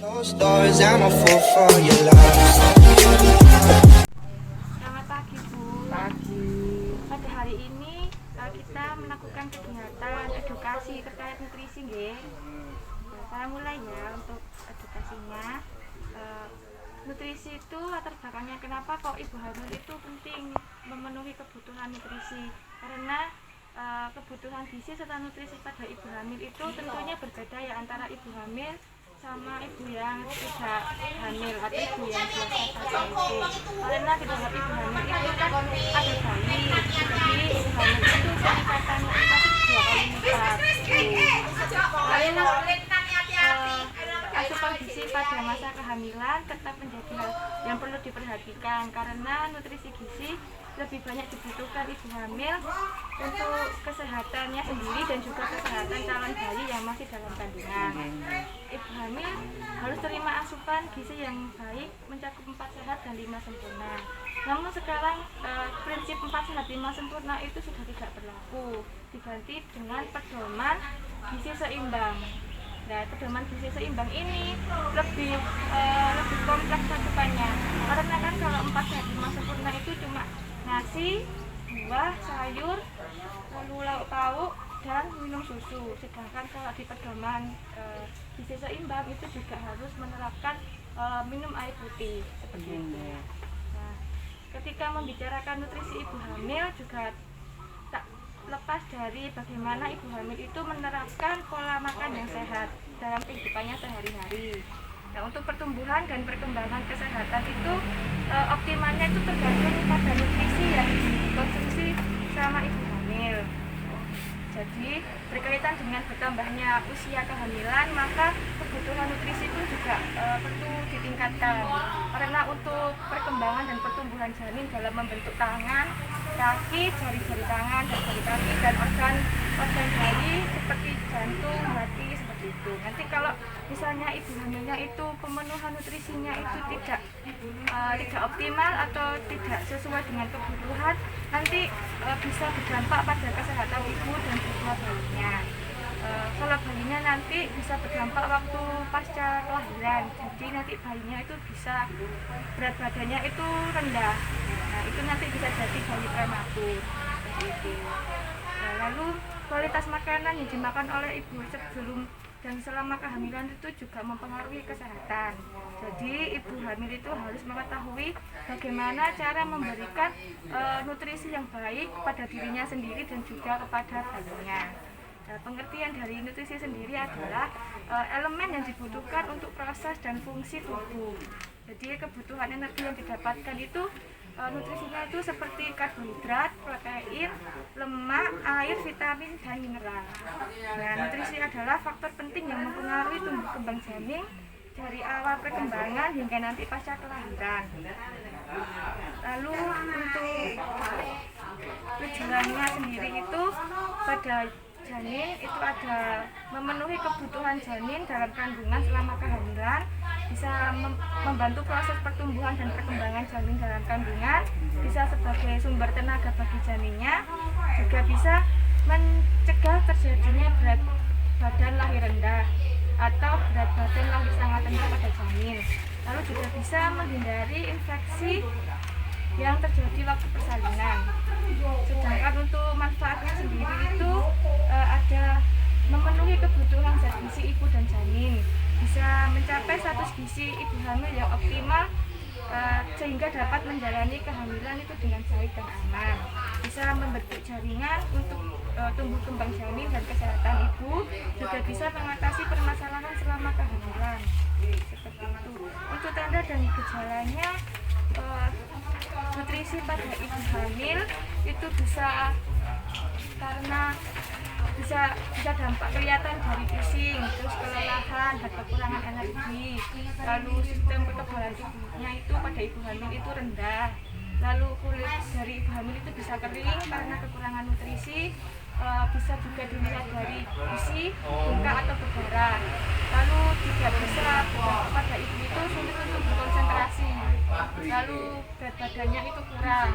Selamat pagi Bu. Pagi. Pada hari ini kita melakukan kegiatan edukasi terkait nutrisi, nggih. Saya mulai ya untuk edukasinya. Nutrisi itu latar belakangnya kenapa kok ibu hamil itu penting memenuhi kebutuhan nutrisi, karena kebutuhan gizi serta nutrisi pada ibu hamil itu tentunya berbeda ya antara ibu hamil sama ibu yang tidak hamil atau ibu yang biasa saja itu. Karena di dalam ibu hamil itu kan ada bayi, jadi ibu hamil itu peningkatannya itu dua kali lipat. Lalu asupan gizi pada masa kehamilan tetap menjadi hal yang perlu diperhatikan, karena nutrisi gizi lebih banyak dibutuhkan ibu hamil untuk kesehatannya sendiri dan juga kesehatan calon bayi yang masih dalam kandungan. Ibu hamil harus terima asupan gizi yang baik mencakup 4 sehat dan 5 sempurna. Namun sekarang prinsip 4 sehat 5 sempurna itu sudah tidak berlaku, diganti dengan pedoman gizi seimbang. Nah, pedoman gizi seimbang ini lebih kompleks cakupannya, karena kan kalau 4 sehat 5 sempurna itu cuma nasi, buah, sayur, lalu lauk pauk, dan minum susu. Sedangkan kalau di pedoman gizi seimbang itu juga harus menerapkan minum air putih seperti itu. Nah, ketika membicarakan nutrisi ibu hamil juga tak lepas dari bagaimana ibu hamil itu menerapkan pola makan yang sehat dalam kehidupannya sehari-hari. Nah, untuk pertumbuhan dan perkembangan kesehatan itu optimalnya itu tergantung pada nutrisi yang dikonsumsi sama ibu hamil. Jadi berkaitan dengan bertambahnya usia kehamilan, maka kebutuhan nutrisi itu juga perlu ditingkatkan. Karena untuk perkembangan dan pertumbuhan janin dalam membentuk tangan, kaki, jari-jari tangan, dan jari kaki, dan organ bayi seperti jantung, hati, seperti itu. Nanti kalau misalnya ibu hamilnya itu pemenuhan nutrisinya itu tidak optimal atau tidak sesuai dengan kebutuhan, nanti bisa berdampak pada kesehatan ibu dan juga bayinya. Kalau bayinya nanti bisa berdampak waktu pasca kelahiran, jadi nanti bayinya itu bisa berat badannya itu rendah. Nah, itu nanti bisa jadi bayi prematur seperti itu. Nah, lalu kualitas makanan yang dimakan oleh ibu sebelum dan selama kehamilan itu juga mempengaruhi kesehatan. Jadi ibu hamil itu harus mengetahui bagaimana cara memberikan nutrisi yang baik kepada dirinya sendiri dan juga kepada bayinya. Nah, pengertian dari nutrisi sendiri adalah elemen yang dibutuhkan untuk proses dan fungsi tubuh. Jadi kebutuhan energi yang didapatkan itu nutrisinya itu seperti karbohidrat, protein, lemak, air, vitamin, dan mineral. Nah, nutrisi adalah faktor penting yang mempengaruhi tumbuh kembang janin dari awal perkembangan hingga nanti pasca kelahiran. Lalu untuk tujuannya sendiri itu pada janin itu ada memenuhi kebutuhan janin dalam kandungan selama kehamilan, bisa membantu proses pertumbuhan dan perkembangan janin dalam kandungan, bisa sebagai sumber tenaga bagi janinnya, juga bisa mencegah terjadinya berat badan lahir rendah atau berat badan lahir sangat rendah pada janin. Lalu juga bisa menghindari infeksi yang terjadi waktu persalinan. Sedangkan untuk manfaatnya sendiri itu ada memenuhi kebutuhan zat gizi ibu dan janin, bisa mencapai status gizi ibu hamil yang optimal sehingga dapat menjalani kehamilan itu dengan baik dan aman, bisa membentuk jaringan untuk tumbuh kembang janin dan kesehatan ibu, juga bisa mengatasi permasalahan selama kehamilan seperti itu. Untuk tanda dan gejalanya, nutrisi pada ibu hamil itu bisa karena bisa dampak kelihatan dari pusing, terus kelelahan dan kekurangan energi. Lalu sistem kekebalan tubuhnya itu pada ibu hamil itu rendah. Lalu kulit dari ibu hamil itu bisa kering karena kekurangan nutrisi. Bisa juga dilihat dari gusi, luka atau berdarah. Lalu juga bisa pada ibu itu sulit untuk berkonsentrasi. Lalu berat badannya itu kurang.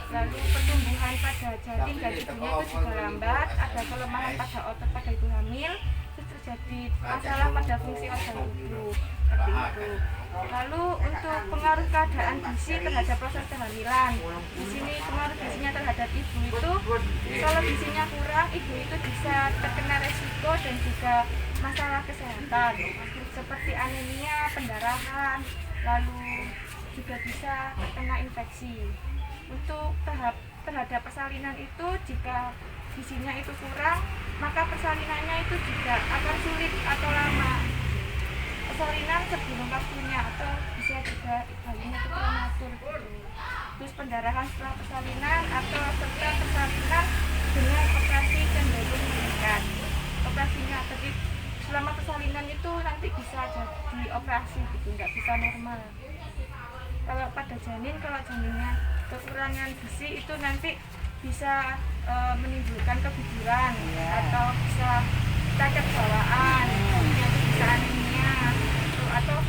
Lalu pertumbuhan pada janin dan ibunya itu juga lambat. Ada kelemahan pada otot pada ibu hamil. Terus terjadi masalah pada fungsi organ tubuh. Seperti itu. Lalu untuk pengaruh keadaan gizi terhadap proses kehamilan, di sini pengaruh gizinya terhadap ibu itu, kalau gizinya kurang, ibu itu bisa terkena resiko dan juga masalah kesehatan seperti anemia, pendarahan, lalu juga bisa terkena infeksi. Untuk terhadap persalinan itu, jika gizinya itu kurang, maka persalinannya itu juga akan sulit atau lama. Persalinan sebelum waktunya atau bisa juga bayinya itu prematur gitu. Terus pendarahan setelah persalinan atau serta persalinan dengan operasi cenderung meningkat. Operasinya tapi selama persalinan itu nanti bisa jadi operasi gitu, nggak bisa normal. Kalau pada janin, kalau janinnya kekurangan gizi itu nanti bisa menimbulkan keguguran atau bisa cacat bawaan, bisa anemia atau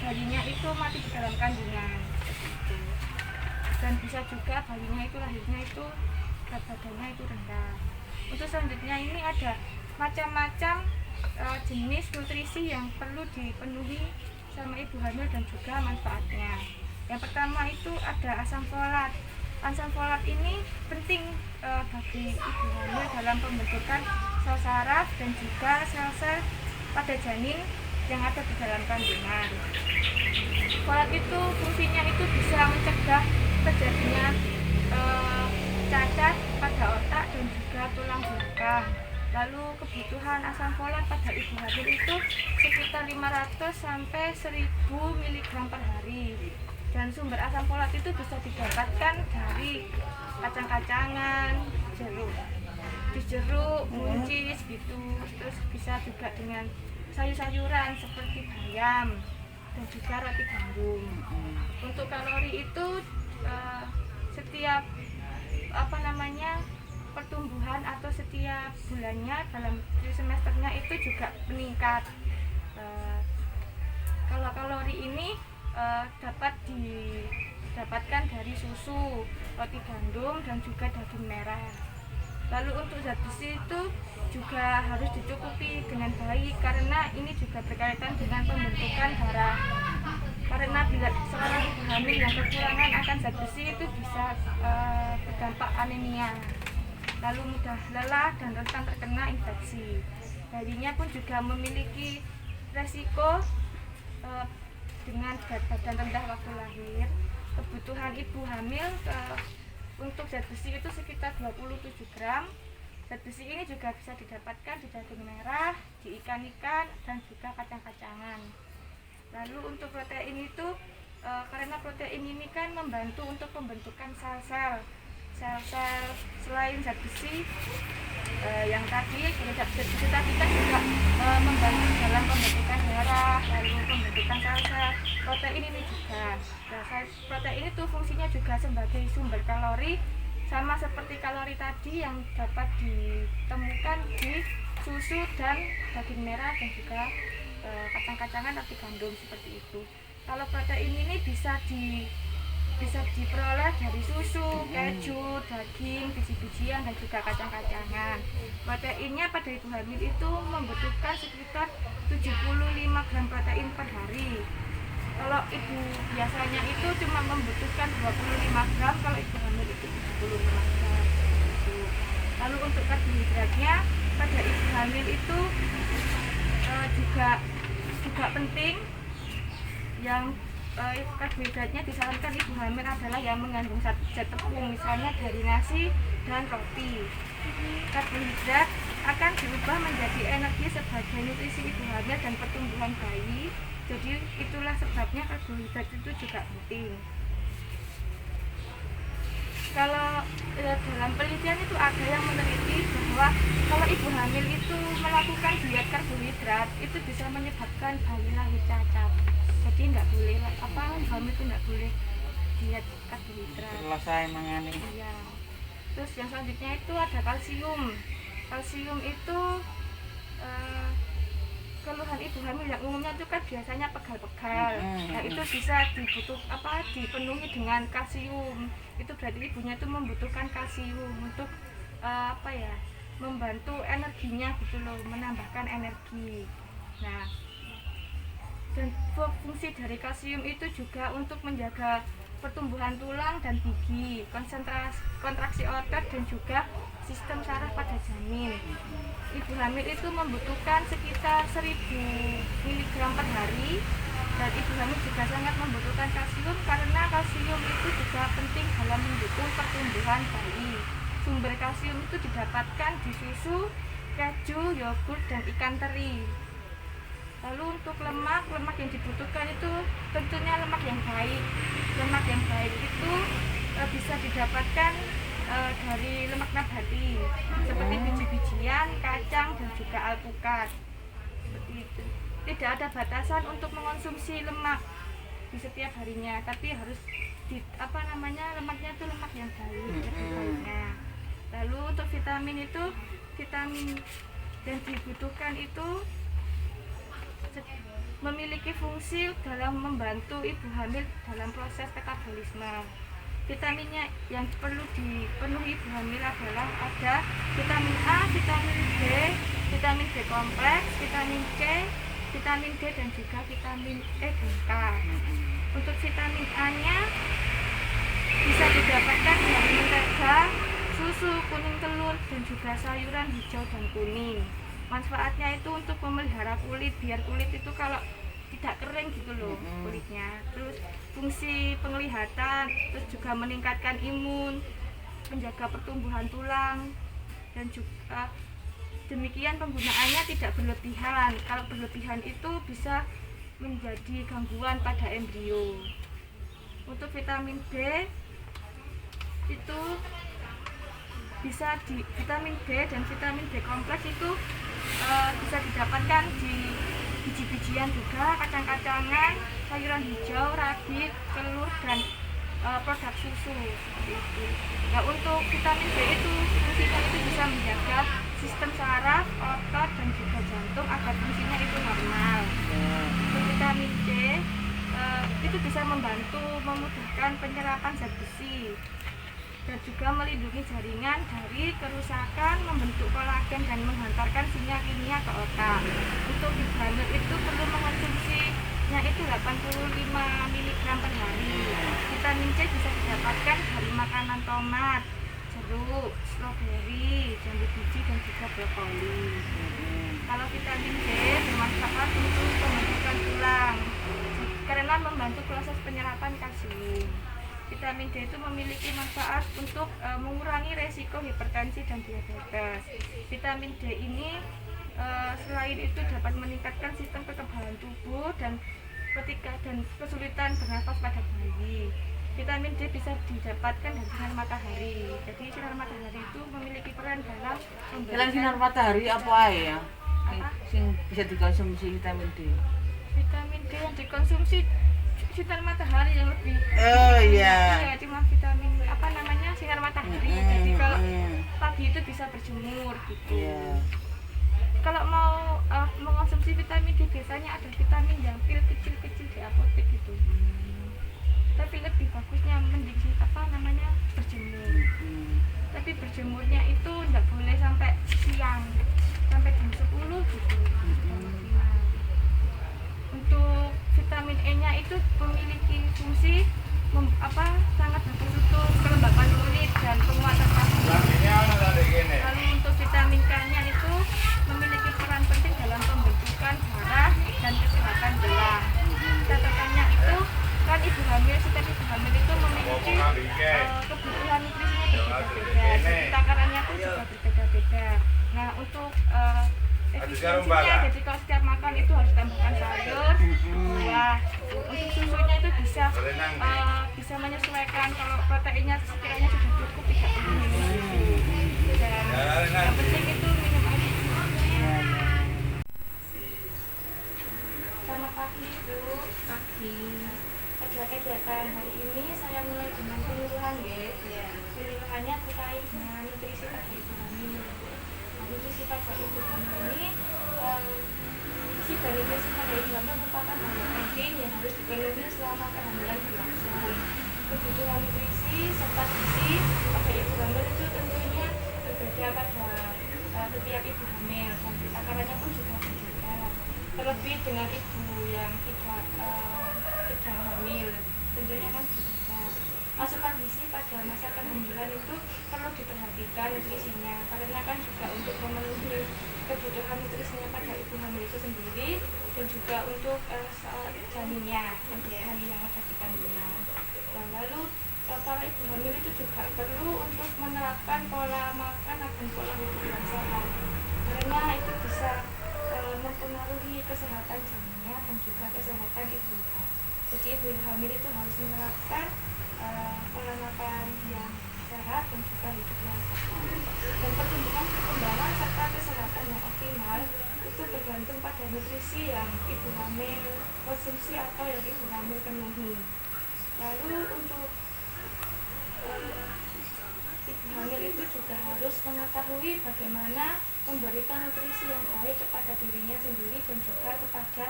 bayinya itu mati di dalam kandungan gitu. Dan bisa juga bayinya itu lahirnya itu berat badannya itu rendah. Untuk selanjutnya ini ada macam-macam jenis nutrisi yang perlu dipenuhi sama ibu hamil dan juga manfaatnya. Yang pertama itu ada asam folat. Asam folat ini penting bagi ibu hamil dalam pembentukan sel saraf dan juga sel-sel pada janin yang ada di dalam kandungan. Folat itu fungsinya itu bisa mencegah terjadinya cacat pada otak dan juga tulang belakang. Lalu kebutuhan asam folat pada ibu hamil itu sekitar 500 sampai 1000 mg per hari. Dan sumber asam folat itu bisa didapatkan dari kacang-kacangan, jeruk, buncis gitu. Terus bisa juga dengan sayur-sayuran seperti bayam dan juga roti gandum. Untuk kalori itu setiap pertumbuhan atau setiap bulannya dalam trimesternya itu juga meningkat. Kalau kalori ini dapat didapatkan dari susu, roti gandum dan juga daging merah. Lalu untuk zat besi itu juga harus dicukupi dengan baik karena ini juga berkaitan dengan pembentukan darah. Karena bila seorang ibu hamil yang kekurangan akan zat besi itu bisa berdampak anemia. Lalu mudah lelah dan rentan terkena infeksi. Bayinya pun juga memiliki resiko dengan berat badan rendah waktu lahir. Kebutuhan ibu hamil untuk zat besi itu sekitar 27 gram. Zat besi ini juga bisa didapatkan di daging merah, di ikan-ikan, dan juga kacang-kacangan. Lalu untuk protein itu, karena protein ini kan membantu untuk pembentukan sel-sel selain zat besi yang tadi zat besi tadi kan juga membantu dalam pembentukan darah, lalu pembentukan sel-sel. Protein ini juga, protein itu fungsinya juga sebagai sumber kalori, sama seperti kalori tadi yang dapat ditemukan di susu dan daging merah dan juga kacang-kacangan roti gandum seperti itu. Kalau protein ini bisa diperoleh dari susu, keju, daging, biji-bijian dan juga kacang-kacangan. Proteinnya pada ibu hamil itu membutuhkan sekitar 75 gram protein per hari. Kalau ibu biasanya itu cuma membutuhkan 25 gram, kalau ibu hamil itu 75 gram. Lalu untuk karbohidratnya pada ibu hamil itu juga penting. Yang karbohidratnya disarankan ibu hamil adalah yang mengandung zat tepung, misalnya dari nasi dan roti. Karbohidrat akan diubah menjadi energi sebagai nutrisi ibu hamil dan pertumbuhan bayi. Jadi itulah sebabnya karbohidrat itu juga penting. Kalau dalam penelitian itu ada yang meneliti bahwa kalau ibu hamil itu melakukan diet karbohidrat itu bisa menyebabkan bayi lahir cacat. Jadi nggak boleh ibu hamil itu nggak boleh diet karbohidrat. Kalau saya mengani. Iya. Terus yang selanjutnya itu ada kalsium. Kalsium itu keluhan ibu hamil yang umumnya itu kan biasanya pegal-pegal. Nah itu bisa dipenuhi dengan kalsium. Itu berarti ibunya itu membutuhkan kalsium untuk membantu energinya gitu loh, menambahkan energi. Nah Dan fungsi dari kalsium itu juga untuk menjaga pertumbuhan tulang dan gigi, kontraksi otot dan juga sistem saraf pada janin. Ibu hamil itu membutuhkan sekitar 1000 mg per hari, dan ibu hamil juga sangat membutuhkan kalsium karena kalsium itu juga penting dalam mendukung pertumbuhan bayi. Sumber kalsium itu didapatkan di susu, keju, yogurt, dan ikan teri. Lalu untuk lemak yang dibutuhkan itu tentunya lemak yang baik. Lemak yang baik itu bisa didapatkan dari lemak nabati seperti biji-bijian, kacang, dan juga alpukat. Seperti itu. Tidak ada batasan untuk mengonsumsi lemak di setiap harinya, tapi harus lemaknya itu lemak yang baik, baiknya. Lalu untuk vitamin itu, vitamin yang dibutuhkan itu memiliki fungsi dalam membantu ibu hamil dalam proses metabolisme. Vitaminnya yang perlu dipenuhi ibu hamil adalah ada vitamin A, vitamin B, vitamin B kompleks, vitamin C, vitamin D, dan juga vitamin E dan K. Untuk vitamin A-nya bisa didapatkan dari mentega, susu, kuning telur, dan juga sayuran hijau dan kuning. Manfaatnya itu untuk memelihara kulit, biar kulit itu kalau tidak kering gitu loh kulitnya. Terus fungsi penglihatan, terus juga meningkatkan imun, menjaga pertumbuhan tulang, dan juga demikian penggunaannya tidak berlebihan. Kalau berlebihan itu bisa menjadi gangguan pada embrio. Untuk vitamin B itu bisa di vitamin B dan vitamin B kompleks itu bisa didapatkan di biji-bijian juga, kacang-kacangan, sayuran hijau, ragi, telur, dan produk susu seperti itu. Nah, untuk vitamin B itu fungsinya itu bisa menjaga sistem saraf, otot, dan juga jantung agar fungsinya itu normal. Untuk vitamin C itu bisa membantu memudahkan penyerapan zat besi dan juga melindungi jaringan dari kerusakan, membentuk kolagen, dan menghantarkan sinyal kimia ke otak. Untuk ibu hamil itu perlu mengonsumsinya itu 85 mg per hari. Vitamin C bisa didapatkan dari makanan tomat, jeruk, stroberi, jambu biji, dan juga brokoli. Kalau vitamin D bermanfaat untuk pembentukan tulang karena membantu proses penyerapan kalsium. Vitamin D itu memiliki manfaat untuk mengurangi resiko hipertensi dan diabetes. Vitamin D ini selain itu dapat meningkatkan sistem kekebalan tubuh dan kesulitan bernafas pada bayi. Vitamin D bisa didapatkan dari sinar matahari. Jadi sinar matahari itu memiliki peran dalam memberikan sinar matahari apa ya? Yang bisa dikonsumsi vitamin D. Vitamin D yang dikonsumsi sinar matahari yang lebih iya, cuma vitamin sinar matahari. Jadi kalau pagi itu bisa berjemur gitu. Kalau mau mengonsumsi vitamin D biasanya ada vitamin yang pil kecil-kecil di apotek gitu. Tapi lebih bagusnya mending berjemur. Tapi berjemurnya itu enggak boleh sampai siang, sampai jam 10 gitu. Untuk vitamin E-nya itu memiliki fungsi sangat bagus untuk kelembapan kulit dan penguatan tubuh. Lalu untuk vitamin K-nya itu memiliki peran penting dalam pembentukan darah dan kesehatan tulang. Catatannya itu kan setiap ibu hamil itu memiliki kebutuhan nutrisinya berbeda-beda. Takarannya pun juga berbeda-beda. Nah, untuk efisiensinya, jadi kalau setiap makan itu harus tambahkan sayur, buah. Untuk susunya itu bisa menyesuaikan. Kalau proteinnya sekiranya sudah cukup, tidak perlu minum susu. Dan yang penting itu minum air. Selamat pagi Bu. Pagi. Pada kegiatan hari ini saya mulai dengan penyuluhan penyuluhannya terkait dengan nutrisi pada ibu hamil. Nutrisi pada ibu hamil ini isi dari nutrisi pada ibu hamil merupakan hal yang penting yang harus dipenuhi selama kehamilan berlangsung. Kebutuhan nutrisi serta gizi pada ibu hamil itu tentunya berbeda pada setiap ibu hamil dan takarannya pun juga berbeda. Terlebih dengan ibu yang tidak sedang hamil. Tentunya kan bisa. Asupan gizi pada masa kehamilan itu perlu diperhatikan nutrisinya, karena kan juga untuk memenuhi kebutuhan nutrisinya pada ibu hamil itu sendiri, dan juga untuk janinnya, untuk bayi yang ada di kandungan. Dan lalu para ibu hamil itu juga perlu untuk menerapkan pola makan dan pola hidup yang sehat, karena itu bisa mempengaruhi kesehatan janinnya dan juga kesehatan ibunya. Jadi ibu hamil itu harus menerapkan pola makan yang sehat dan juga hidup yang sehat. Dan perkembangan serta kesehatan yang optimal itu tergantung pada nutrisi yang ibu hamil konsumsi atau yang ibu hamil penuhi. Lalu untuk ibu hamil itu juga harus mengetahui bagaimana memberikan nutrisi yang baik kepada dirinya sendiri dan juga kepada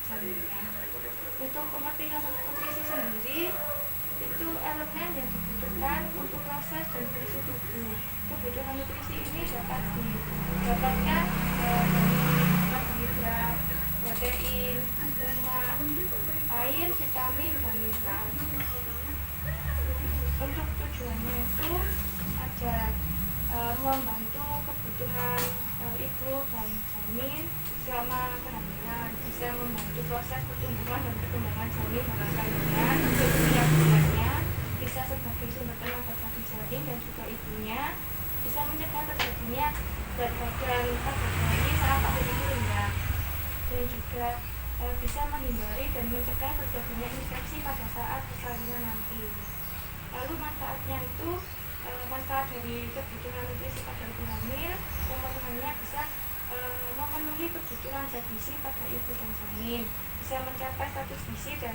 janinnya. Untuk pengertian nutrisi sendiri, itu elemen yang dibutuhkan untuk proses dan fungsi tubuh. Kebutuhan nutrisi ini dapat didapatkan dari karbohidrat, protein, lemak, air, vitamin, dan mineral. Untuk tujuannya itu ada membantu kebutuhan ibu dan janin selama kehamilan, bisa membantu proses pertumbuhan dan perkembangan janin dalam kandungan untuk setiap bulannya, bisa sebagai sumber tenaga bagi janin dan juga ibunya, bisa mencegah terjadinya berat badan pada bayi saat tahun itu rendah, dan juga bisa menghindari dan mencegah terjadinya infeksi pada saat persalinan nanti. Lalu manfaatnya itu manfaat dari kebutuhan nutrisi pada ibu hamil, pemenuhannya bisa memenuhi kebutuhan zat gizi pada ibu dan janin, bisa mencapai status gizi dan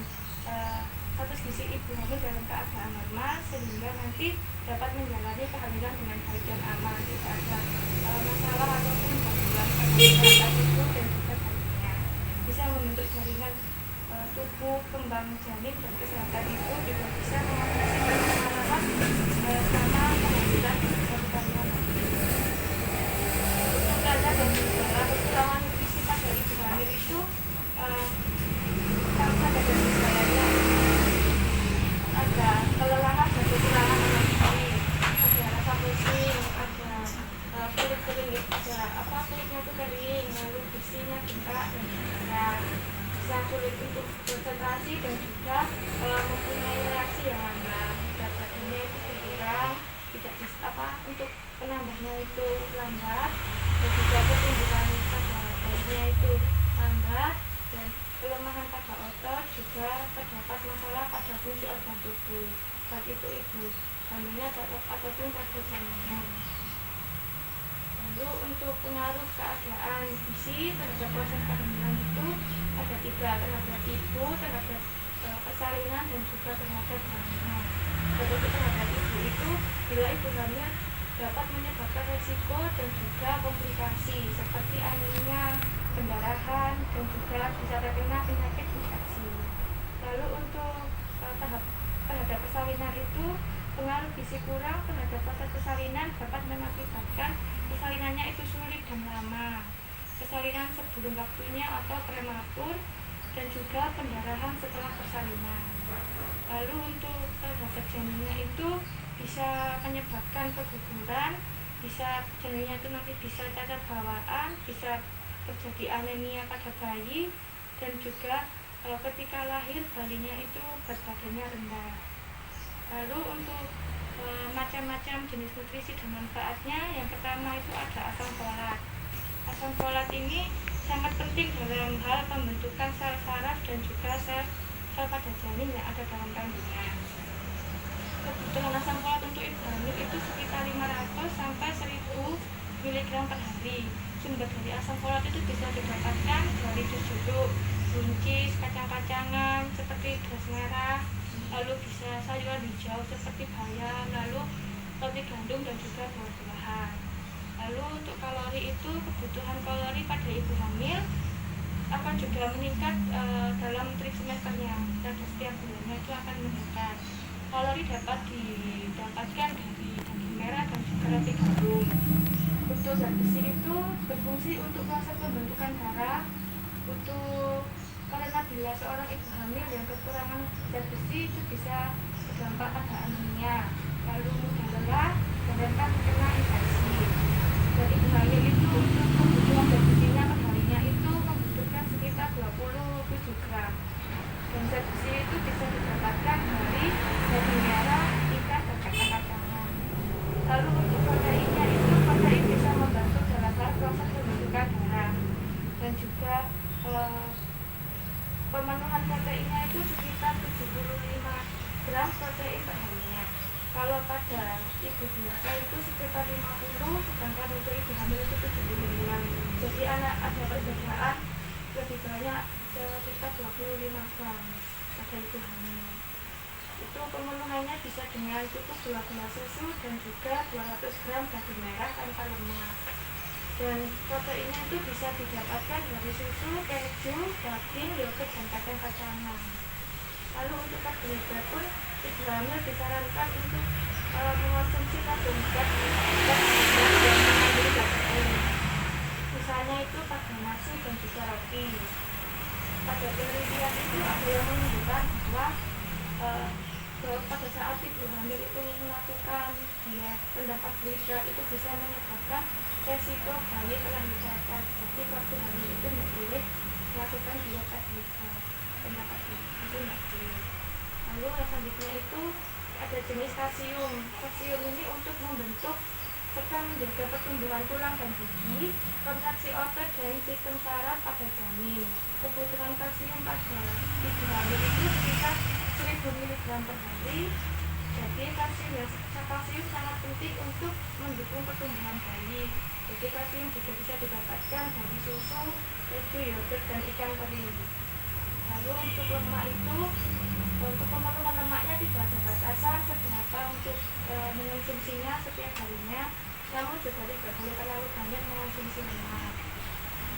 status gizi ibu hamil dalam keadaan normal, sehingga nanti dapat menjalani kehamilan dengan baik dan aman, tidak ada masalah ataupun gangguan pada kesehatan ibu dan juga janinnya. Bisa membentuk jaringan tubuh, kembang janin dan kesehatan ibu, juga bisa mengatasi permasalahan selama kehamilan dan juga persalinan nanti. Tanda dan gejala kekurangan nutrisi pada ibu hamil itu tanda dan gejalanya ada kelelahan dan kekurangan energi, ada rasa pusing, ada kulit kering, ada kulitnya itu kering, lalu bisinya bengkak dan berat, bisa sulit untuk konsentrasi dan juga mempunyai reaksi yang lambat, berat badannya itu berkurang, tidak bisa untuk penambahnya itu lambat, dan juga pertumbuhan pada bayinya itu lambat, dan kelemahan pada otot, juga terdapat masalah pada fungsi organ tubuh, baik itu ibu hamilnya ataupun pada janinnya. Lalu untuk pengaruh keadaan gizi terhadap proses kehamilan itu ada 3, terhadap ibu, terhadap persalinan, dan juga terhadap janinnya. Jadi terhadap ibu itu, bila ibu hamil dapat menyebabkan resiko dan juga komplikasi seperti anemia, pendarahan, dan juga bisa terkena penyakit infeksi. Lalu untuk terhadap persalinan itu, pengaruh gizi kurang terhadap proses persalinan dapat mengakibatkan persalinannya itu sulit dan lama, persalinan sebelum waktunya atau prematur, dan juga pendarahan setelah persalinan. Lalu untuk terhadap janinnya itu bisa menyebabkan keguguran, bisa janinnya itu nanti bisa cacat bawaan, bisa terjadi anemia pada bayi, dan juga ketika lahir bayinya itu berat badannya rendah. Lalu untuk macam-macam jenis nutrisi dan manfaatnya, yang pertama itu ada asam folat. Asam folat ini sangat penting dalam hal pembentukan sel saraf dan juga sel pada janin yang ada dalam kandungan. Kebutuhan asam folat untuk ibu hamil itu sekitar 500 sampai 1000 mg per hari. Sumber dari asam folat itu bisa didapatkan dari jus jeruk, buncis, kacang-kacangan seperti beras merah, lalu bisa sayuran hijau seperti bayam, lalu roti gandum dan juga buah-buahan. Lalu untuk kalori itu, kebutuhan kalori pada ibu hamil akan juga meningkat dalam trimesternya, dan setiap bulannya itu akan meningkat. Kalori dapat didapatkan dari daging merah dan juga roti gandum. Untuk zat besi itu berfungsi untuk proses pembentukan darah, karena bila apabila seorang ibu hamil yang kekurangan zat besi itu bisa berdampak pada anemia, lalu mudah lelah, dan rentan terkena infeksi. Dan ibu hamil itu untuk kebutuhan zat besinya per harinya itu membutuhkan sekitar 27 gram. Dan zat besi itu bisa didapatkan dari daging merah, ikan, dan kacang-kacangan. Lalu untuk proteinnya itu, protein bisa membantu dalam hal proses pembentukan darah. Dan juga pemenuhan proteinnya itu sekitar 75 gram protein per harinya. Kalau pada ibu biasa itu sekitar 50, sedangkan untuk ibu hamil itu 75. Jadi anak ada perbedaan lebih banyak sekitar 25 gram pada ibu hamil. Itu pemenuhannya bisa dengan cukup 2 gelas susu dan juga 200 gram daging merah tanpa lemak. Dan proteinnya itu bisa didapatkan dari susu, keju, daging, yogurt, dan kacang-kacangan. Lalu untuk karbohidrat pun ibu hamil disarankan untuk mengonsumsi karbohidrat yang mengandung protein. Misalnya itu pada nasi dan juga roti. Pada penelitian itu ada yang menunjukkan bahwa pada saat ibu hamil itu melakukan diet rendah karbohidrat itu bisa menyebabkan resiko bayi kelahirkan. Jadi waktu hamil itu tidak boleh melakukan diet karbohidrat rendah karbohidrat, itu tidak boleh. Lalu yang selanjutnya itu ada jenis kalsium. Kalsium ini untuk membentuk serta menjaga pertumbuhan tulang dan gigi, kontraksi otot dan sistem saraf pada janin. Kebutuhan kalsium pada ibu hamil itu sekitar 1000 mg per hari. Jadi kalsium sangat penting untuk mendukung pertumbuhan bayi. Jadi kalsium juga bisa didapatkan dari susu, keju, yogurt, dan ikan teri. Lalu untuk lemak itu, untuk pemenuhan lemaknya tidak ada batasan seberapa untuk mengonsumsinya setiap harinya, namun juga tidak boleh terlalu banyak mengonsumsi lemak.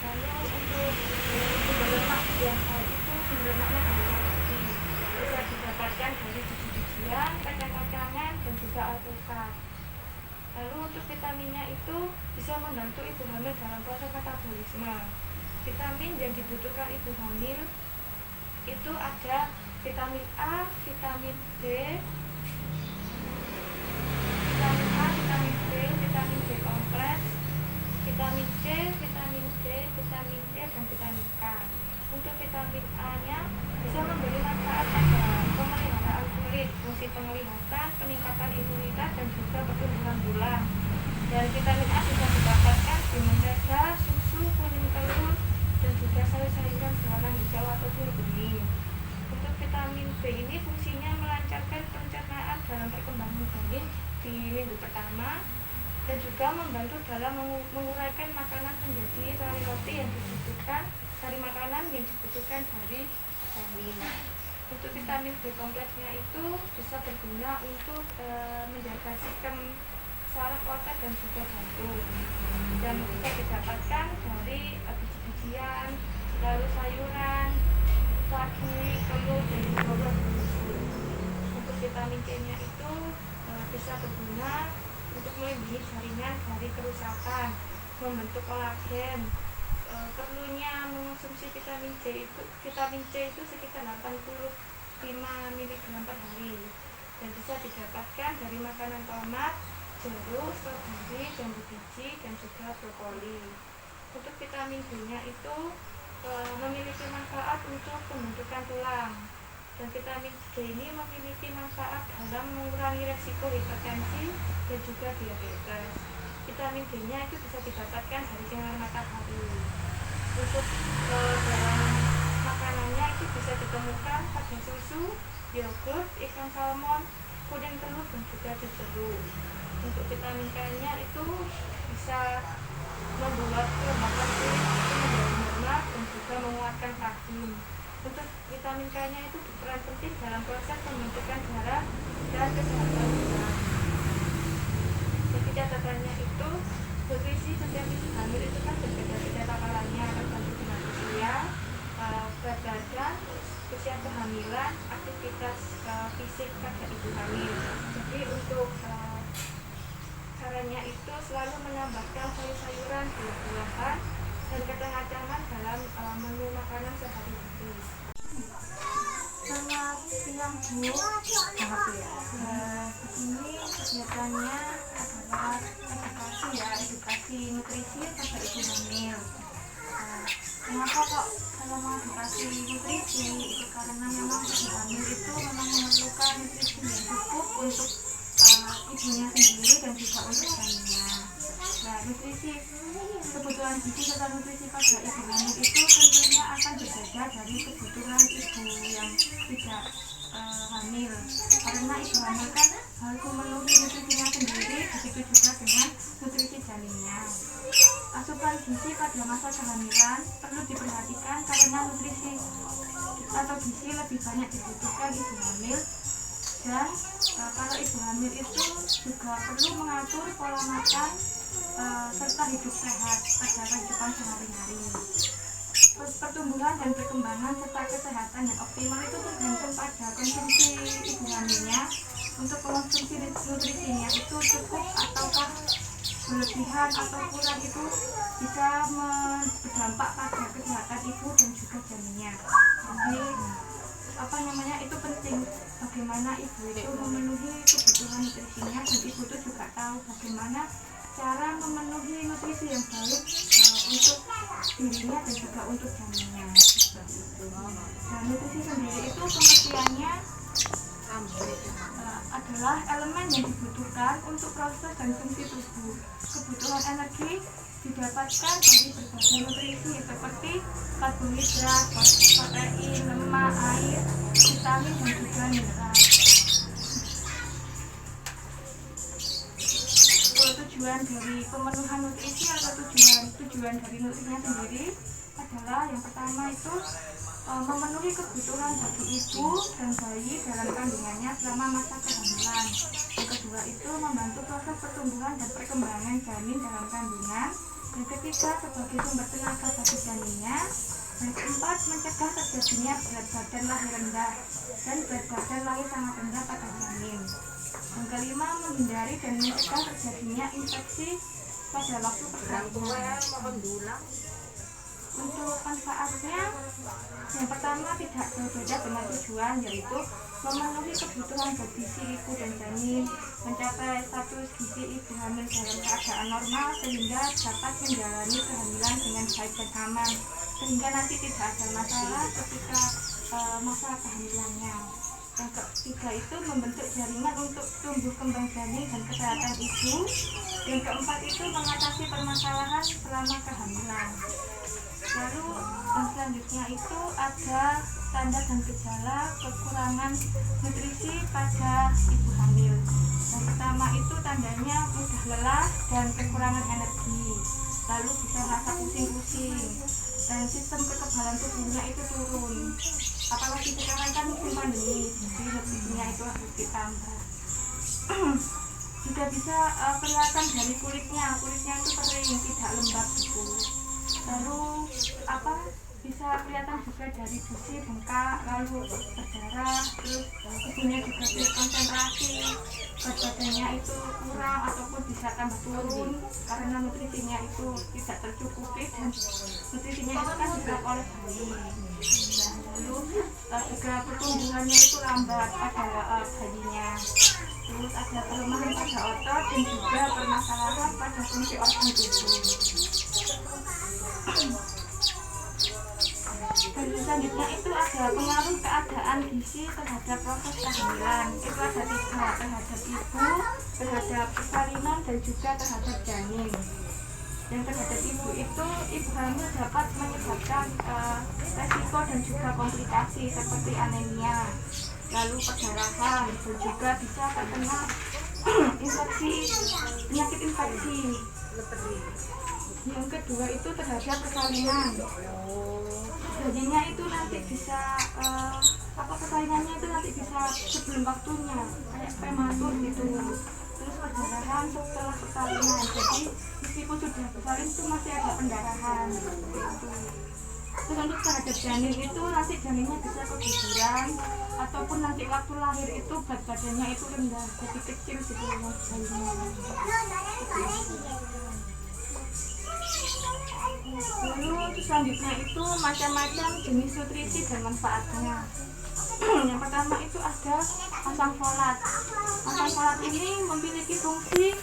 Lalu untuk sumber lemak yang baik itu sumber lemaknya dari roti, bisa didapatkan dari biji-bijian, kacang-kacangan, dan juga alpukat. Lalu untuk vitaminnya itu bisa membantu ibu hamil dalam proses metabolisme. Vitamin yang dibutuhkan ibu hamil itu ada vitamin A, vitamin D, vitamin B, vitamin B kompleks, vitamin C, vitamin D, vitamin E, dan vitamin K. Untuk vitamin A-nya bisa memberi manfaat pada pemeliharaan kulit, fungsi penglihatan, peningkatan imunitas, dan juga pertumbuhan tulang. Dan vitamin A bisa didapatkan di mentega, susu, kuning telur, dan juga sayur-sayuran berwarna hijau ataupun kuning. Untuk vitamin B ini fungsinya melancarkan pencernaan dalam perkembangan janin di minggu pertama, dan juga membantu dalam menguraikan makanan menjadi sari roti yang dibutuhkan dari makanan yang dibutuhkan dari janin. Untuk vitamin B kompleksnya itu bisa berguna untuk menjaga sistem saraf otot dan juga jantung, dan bisa didapatkan dari biji-bijian, lalu sayuran, ragi, telur, dan juga buah. Untuk vitamin C-nya itu bisa berguna untuk melindungi jaringan dari kerusakan, membentuk kolagen. Perlunya mengonsumsi vitamin C itu sekitar 85 mg per hari, dan bisa didapatkan dari makanan tomat, jeruk, stroberi, jambu biji, dan juga brokoli. Untuk vitamin B-nya itu memiliki manfaat untuk pembentukan tulang, dan vitamin D ini memiliki manfaat dalam mengurangi resiko hipertensi dan juga diabetes. Vitamin D-nya itu bisa didapatkan dari sinar matahari. Untuk bahan makanannya itu bisa ditemukan pada susu, yogurt, ikan salmon, kuning telur, dan juga jeruk. Untuk vitamin K-nya itu bisa membuat kelembapan kulit itu menjadi normal dan juga menguatkan rahim. Untuk vitamin K-nya itu berperan penting dalam proses pembentukan darah dan kesehatan tulang. Jadi catatannya itu, nutrisi setiap ibu hamil itu kan berbeda-beda takarannya tergantung dengan usia, berat badan, usia kehamilan, aktivitas fisik pada ibu hamil. Jadi untuk caranya itu selalu menambahkan sayur-sayuran, buah-buahan, dan kacang-kacangan dalam menu makanan sehari-hari. Bu. Ini kegiatannya adalah edukasi nutrisi pada ibu hamil. Kenapa kok kalau mau edukasi nutrisi itu karena memang ibu hamil itu memang memerlukan nutrisi yang cukup untuk ibunya sendiri dan juga untuk janinnya. Nah, nutrisi kebutuhan gizi serta nutrisi pada ibu hamil itu tentunya akan berbeda dari kebutuhan ibu yang tidak hamil, karena ibu hamil kan harus memenuhi nutrisinya sendiri, begitu juga dengan nutrisi janinnya. Asupan gizi pada masa kehamilan perlu diperhatikan karena nutrisi atau gizi lebih banyak dibutuhkan ibu hamil, dan kalau ibu hamil itu juga perlu mengatur pola makan serta hidup sehat pada kehidupan sehari-hari. Pertumbuhan dan perkembangan serta kesehatan yang optimal itu tergantung pada konsumsi ibu hamilnya. Untuk konsumsi nutrisinya itu cukup ataukah berlebihan atau kurang itu bisa berdampak pada kesehatan ibu dan juga janinnya. Jadi itu penting bagaimana ibu itu memenuhi kebutuhan nutrisinya, dan ibu itu juga tahu bagaimana cara memenuhi nutrisi yang baik untuk dirinya dan juga untuk janinnya. Nah, nutrisi sendiri itu pengertiannya adalah elemen yang dibutuhkan untuk proses dan fungsi tubuh. Kebutuhan energi didapatkan dari berbagai nutrisi seperti karbohidrat, protein, lemak, air, vitamin, dan juga mineral. Tujuan dari pemenuhan nutrisi atau tujuan dari nutrisinya sendiri adalah yang pertama itu memenuhi kebutuhan bagi ibu dan bayi dalam kandungannya selama masa kehamilan. Yang kedua itu membantu proses pertumbuhan dan perkembangan janin dalam kandungan. Yang ketiga sebagai sumber tenaga bagi janinnya. Yang keempat mencegah terjadinya berat badan lahir rendah dan berat badan lahir sangat rendah pada janin. Yang kelima menghindari dan mencegah terjadinya infeksi pada waktu persalinan. Untuk manfaatnya, yang pertama tidak berbeda dengan tujuan, yaitu memenuhi kebutuhan gizi ibu dan janin, mencapai status gizi ibu hamil dalam keadaan normal sehingga dapat menjalani kehamilan dengan baik dan aman, sehingga nanti tidak ada masalah ketika masa kehamilannya. Yang ketiga itu membentuk jaringan untuk tumbuh kembang janin dan kesehatan ibu. Yang keempat itu mengatasi permasalahan selama kehamilan. Lalu yang selanjutnya itu ada tanda dan gejala kekurangan nutrisi pada ibu hamil. Yang pertama itu tandanya mudah lelah dan kekurangan energi, lalu bisa merasa pusing-pusing, dan sistem kekebalan tubuhnya itu turun. Apalagi sekarang kan musim pandemi, jadi nutrisinya itu harus ditambah. Juga bisa kelihatan dari kulitnya itu kering, tidak lembab gitu. Lalu bisa kelihatan juga dari gusi bengkak, lalu berdarah, terus ibunya juga sulit konsentrasi, berat badannya itu kurang ataupun bisa tambah turun karena nutrisinya itu tidak tercukupi, dan nutrisinya itu kan juga oleh bayi. Lalu juga pertumbuhannya itu lambat pada bayinya. Terus ada kelemahan pada otot dan juga permasalahan pada fungsi organ tubuh. Dan selanjutnya itu ada pengaruh keadaan gizi terhadap proses kehamilan. Itu ada 3, terhadap ibu, terhadap persalinan, dan juga terhadap janin. Yang terhadap ibu itu, ibu hamil dapat menyebabkan resiko dan juga komplikasi seperti anemia, lalu perdarahan, dan juga bisa terkena penyakit infeksi. Yang kedua itu terhadap persalinan. Janinnya itu nanti bisa persalinannya itu nanti bisa sebelum waktunya, kayak prematur gitu. Terus perdarahan setelah persalinan, jadi meskipun sudah bersalin itu masih ada pendarahan gitu. Terus untuk terhadap janin itu nanti janinnya bisa keguguran, ataupun nanti waktu lahir itu berat badannya itu rendah, jadi kecil gitu bayinya. Lalu selanjutnya itu macam-macam jenis nutrisi dan manfaatnya. Yang pertama itu ada asam folat. Asam folat ini memiliki fungsi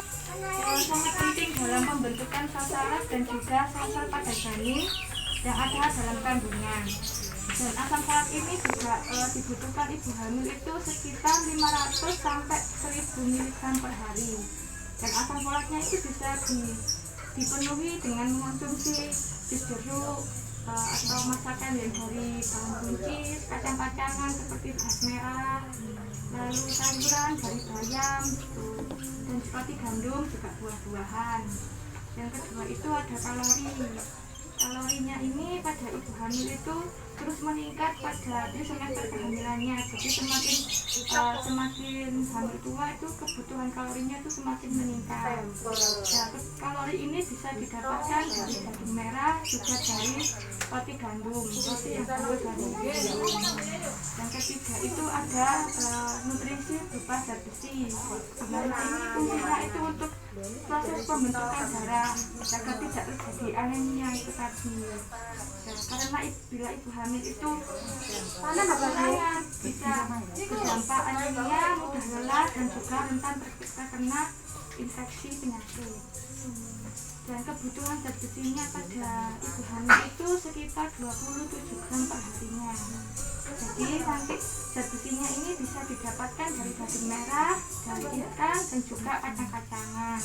sangat penting dalam pembentukan sel saraf dan juga sel-sel pada janin yang ada dalam kandungan. Dan asam folat ini juga dibutuhkan ibu hamil itu sekitar 500 sampai 1000 mg per hari. Dan asam folatnya itu bisa dipenuhi dengan mengonsumsi jus jeruk atau masakan yang dari bawang buncis, kacang-kacangan seperti beras merah, lalu sayuran dari bayam gitu. Dan seperti gandum juga buah-buahan. Yang kedua itu ada kalori. Kalorinya ini pada ibu hamil itu terus meningkat pada di semester kehamilannya. Jadi semakin hamil tua itu kebutuhan kalorinya itu semakin meningkat. Nah, kalori ini bisa didapatkan dari daging merah, juga dari roti gandum, roti yang terbuat dari gandum. Yang ketiga itu ada nutrisi berupa zat besi. Dimana ini fungsinya itu untuk proses pembentukan darah agar tidak terjadi anemia itu tadi. Nah, karena bila ibu hamil itu sangat bisa berdampak anemia, mudah lelah dan juga rentan terkena infeksi penyakit. Dan kebutuhan zat besinya pada ibu hamil itu sekitar 27 gram per harinya. Jadi nanti zat besinya ini bisa didapatkan dari daging merah, dari ikan dan juga kacang-kacangan.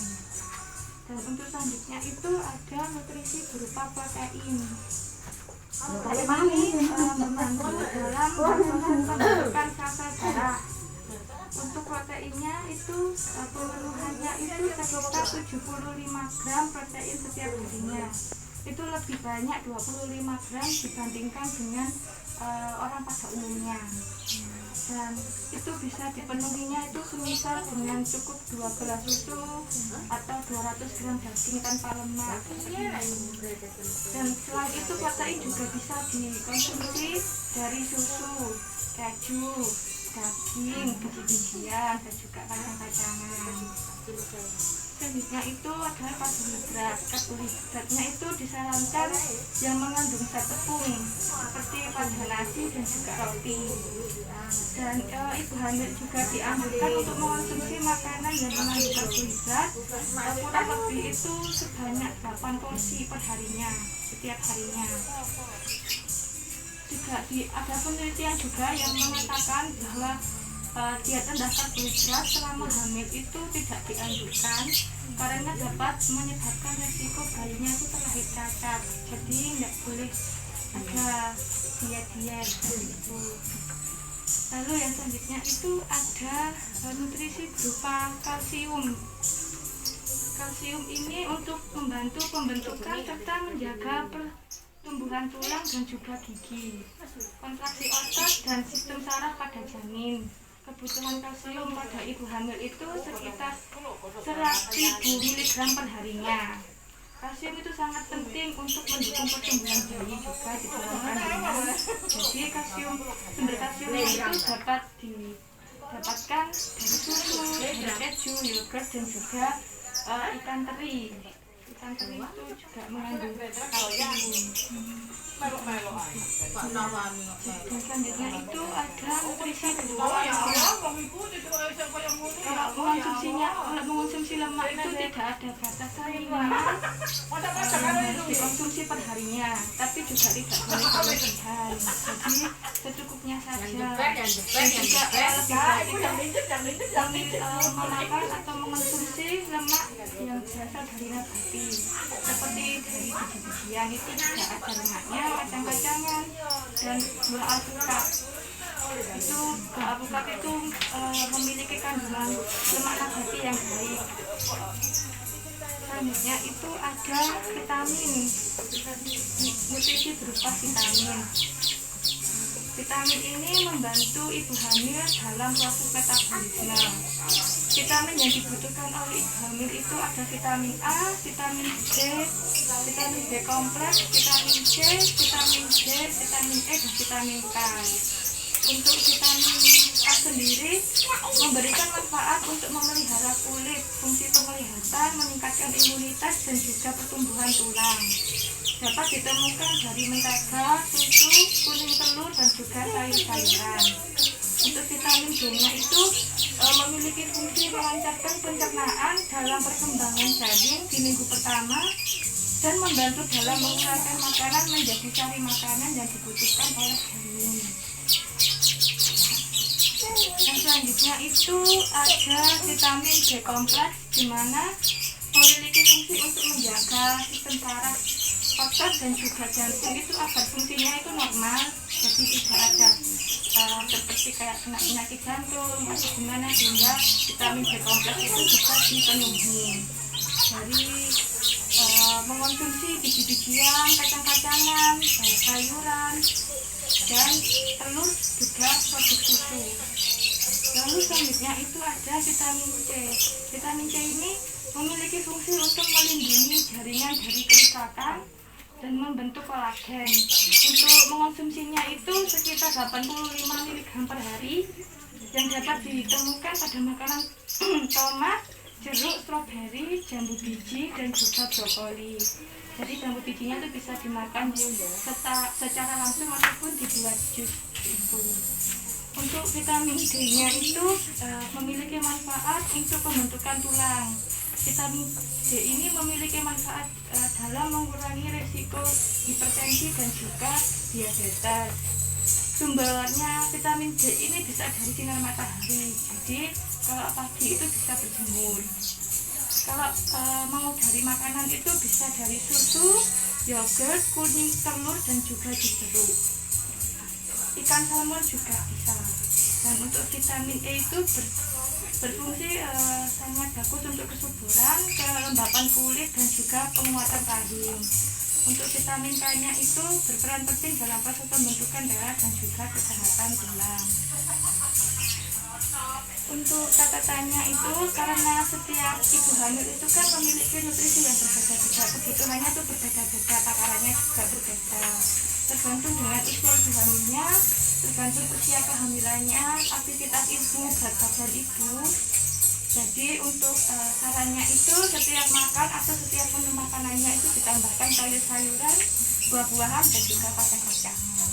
Dan untuk selanjutnya itu ada nutrisi berupa protein. Protein ini membantu dalam pembentukan sel darah. Untuk proteinnya itu pemenuhannya itu sekitar 75 gram protein setiap harinya. Itu lebih banyak 25 gram dibandingkan dengan orang pada umumnya. Dan itu bisa dipenuhinya itu semisal dengan cukup 2 gelas susu atau 200 gram daging tanpa lemak. Dan selain itu protein juga bisa dikonsumsi dari susu, keju, daging, biji-bijian dan juga kacang-kacangan. Selanjutnya itu adalah karbohidrat. Karbohidratnya itu disarankan yang mengandung zat tepung seperti pada nasi dan juga roti. Dan ibu hamil juga dianjurkan untuk mengonsumsi makanan yang mengandung karbohidrat kurang lebih itu sebanyak 8 porsi per harinya, setiap harinya. Juga ada penelitian juga yang mengatakan bahwa diet rendah karbohidrat selama hamil itu tidak dianjurkan karena dapat menyebabkan resiko bayinya itu terlahir cacat. Jadi nggak boleh ada diet gitu. Lalu yang selanjutnya itu ada nutrisi berupa kalsium. Kalsium ini untuk membantu pembentukan serta menjaga pertumbuhan tulang dan juga gigi, kontraksi otot dan sistem saraf pada janin. Kebutuhan kalsium pada ibu hamil itu sekitar 100.000 mg per harinya. Kalsium itu sangat penting untuk mendukung pertumbuhan bayi juga di dalam kandungan. Jadi sumber kalsiumnya itu dapat didapatkan dari susu, dari keju, yogurt dan juga ikan teri. Ikan teri itu juga mengandung kalsium. Dan selanjutnya itu ada nutrisi berupa kalau mengonsumsi lemak itu tidak ada batasan minimal harus dikonsumsi per harinya, tapi juga tidak boleh berlebihan. Jadi secukupnya saja. Dan juga lebih baik memakan atau mengonsumsi lemak yang berasal dari nabati seperti dari biji-bijian itu juga ada lemaknya, kacang-kacangan dan buah alpukat. Itu buah alpukat itu memiliki kandungan lemak nabati yang baik. Selanjutnya itu ada vitamin, nutrisi berupa vitamin. Vitamin ini membantu ibu hamil dalam proses metabolisme. Vitamin yang dibutuhkan oleh ibu hamil itu ada vitamin A, vitamin D, vitamin B kompleks, vitamin C, vitamin D, vitamin E, dan vitamin K. Untuk vitamin A sendiri memberikan manfaat untuk memelihara kulit, fungsi penglihatan, meningkatkan imunitas dan juga pertumbuhan tulang. dapat ditemukan dari mentega, susu, kuning telur, dan juga sayur-sayuran. Untuk vitamin B-nya itu memiliki fungsi melancarkan pencernaan dalam perkembangan janin di minggu pertama dan membantu dalam menguraikan makanan menjadi sari makanan yang dibutuhkan oleh janin. Dan selanjutnya itu ada vitamin B kompleks, di mana memiliki fungsi untuk menjaga sistem saraf otot dan juga jantung itu agar fungsinya itu normal, jadi tidak ada seperti kayak kena penyakit jantung atau gimana, sehingga vitamin B kompleks itu bisa dipenuhi dari mengonsumsi biji-bijian, kacang-kacangan, sayuran, dan telur juga produk susu. Lalu selanjutnya itu ada vitamin C. Vitamin C ini memiliki fungsi untuk melindungi jaringan dari kerusakan dan membentuk kolagen. Untuk mengonsumsinya itu sekitar 85 mg per hari yang dapat ditemukan pada makanan tomat, jeruk, stroberi, jambu biji, dan juga brokoli. Jadi jambu bijinya itu bisa dimakan secara langsung ataupun dibuat jus itu. Untuk vitamin D-nya itu memiliki manfaat untuk pembentukan tulang. Vitamin D ini memiliki manfaat dalam mengurangi resiko hipertensi dan juga diabetes. Sumbernya vitamin D ini bisa dari sinar matahari. Jadi kalau pagi itu bisa berjemur. Kalau mau dari makanan itu bisa dari susu, yogurt, kuning telur, dan juga jeruk. Ikan salmon juga bisa. Dan untuk vitamin E itu berfungsi sangat bagus untuk kesuburan, kelembapan kulit, dan juga penguatan rahim. Untuk vitamin K-nya itu berperan penting dalam proses pembentukan darah dan juga kesehatan tulang. Untuk catatannya itu karena setiap ibu hamil itu kan memiliki nutrisi yang berbeda-beda, kebutuhannya itu berbeda-beda, takarannya juga berbeda. Tergantung dengan usia ibu hamilnya, tergantung usia kehamilannya, aktivitas ibu, berat badan ibu. Jadi untuk sarannya itu setiap makan atau setiap menu makanannya itu ditambahkan sayur-sayuran, buah-buahan, dan juga kacang-kacangan.